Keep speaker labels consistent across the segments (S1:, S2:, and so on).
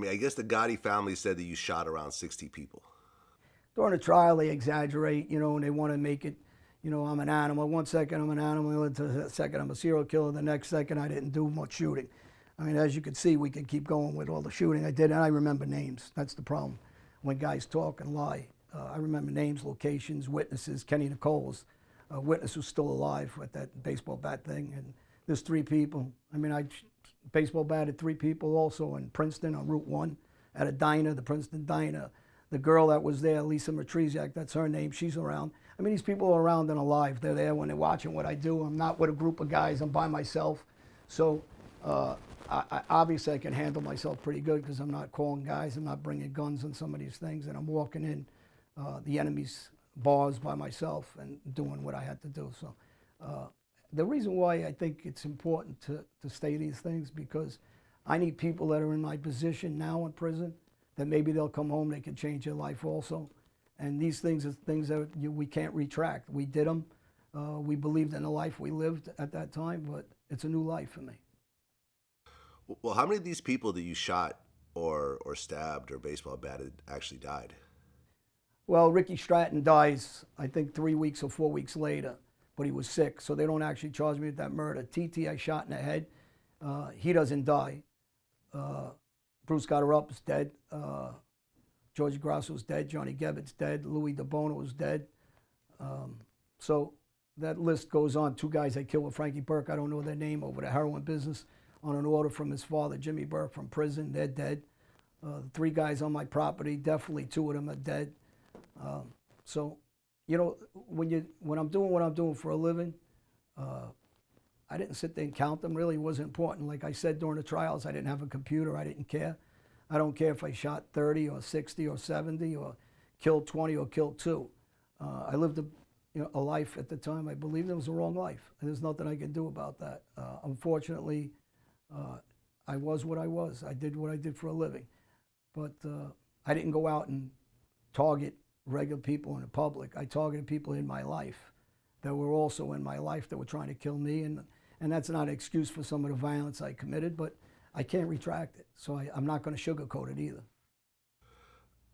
S1: I guess the Gotti family said that you shot around 60 people.
S2: During the trial, they exaggerate, and they want to make it, I'm an animal. One second I'm an animal, the second I'm a serial killer, the next second I didn't do much shooting. I mean, as you can see, we could keep going with all the shooting I did, and I remember names. That's the problem. When guys talk and lie, I remember names, locations, witnesses. Kenny Nicole's witness who's still alive with that baseball bat thing, and there's 3 people. I mean, I baseball batted 3 people also in Princeton on Route 1 at a diner, the Princeton Diner. The girl that was there, Lisa Matrisiak, that's her name, she's around. I mean, these people are around and alive. They're there when they're watching what I do. I'm not with a group of guys, I'm by myself. So obviously I can handle myself pretty good because I'm not calling guys, I'm not bringing guns on some of these things, and I'm walking in the enemy's bars by myself and doing what I had to do. So the reason why I think it's important to say these things, because I need people that are in my position now in prison, that maybe they'll come home, they can change their life also. And these things are things that we can't retract. We did them. We believed in the life we lived at that time, but it's a new life for me.
S1: Well, how many of these people that you shot or stabbed or baseball batted actually died?
S2: Well, Ricky Stratton dies, I think, 3 weeks or 4 weeks later, but he was sick, so they don't actually charge me with that murder. TT, I shot in the head. He doesn't die. Bruce Gotterup dead. George Grasso's dead. Johnny Gebbett's dead. Louis DeBono's dead. So that list goes on. 2 guys I killed with Frankie Burke. I don't know their name, over the heroin business on an order from his father, Jimmy Burke, from prison. They're dead. 3 guys on my property, definitely 2 of them are dead. So, when I'm doing what I'm doing for a living, I didn't sit there and count them. Really, it wasn't important. Like I said during the trials, I didn't have a computer. I didn't care. I don't care if I shot 30 or 60 or 70 or killed 20 or killed 2. I lived a life at the time. I believed it was the wrong life. And there's nothing I can do about that. Unfortunately, I was what I was. I did what I did for a living. But I didn't go out and target regular people in the public. I targeted people in my life that were also in my life that were trying to kill me. And that's not an excuse for some of the violence I committed, but I can't retract it. So I'm not going to sugarcoat it either.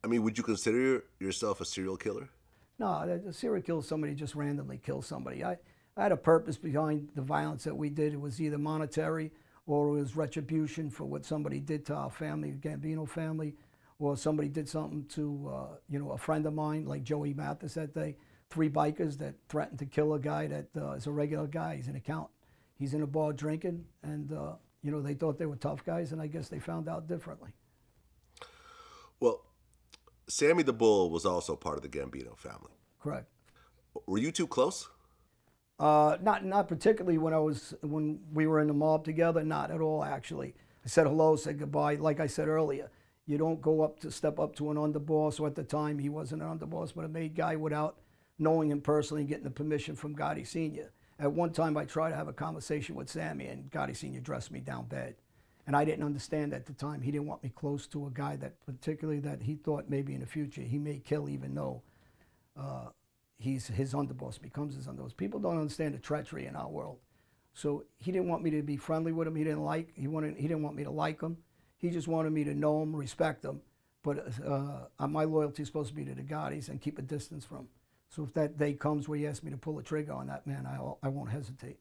S1: I mean, would you consider yourself a serial killer?
S2: No, a serial killer is somebody who just randomly kills somebody. I had a purpose behind the violence that we did. It was either monetary or it was retribution for what somebody did to our family, the Gambino family, or somebody did something to a friend of mine, like Joey Mathis that day. 3 bikers that threatened to kill a guy that is a regular guy. He's an accountant. He's in a bar drinking, and they thought they were tough guys, and I guess they found out differently.
S1: Well, Sammy the Bull was also part of the Gambino family.
S2: Correct.
S1: Were you 2 close?
S2: Not particularly when we were in the mob together. Not at all, actually. I said hello, said goodbye. Like I said earlier, you don't step up to an underboss. So at the time, he wasn't an underboss, but a made guy without knowing him personally and getting the permission from Gotti Sr. At one time, I tried to have a conversation with Sammy, and Gotti Sr. dressed me down bad. And I didn't understand at the time. He didn't want me close to a guy that he thought maybe in the future he may kill, even though he's his underboss, becomes his underboss. People don't understand the treachery in our world. So he didn't want me to be friendly with him. He didn't want me to like him. He just wanted me to know him, respect him. But my loyalty is supposed to be to the Gottis and keep a distance from him. So if that day comes where he asks me to pull a trigger on that man, I won't hesitate.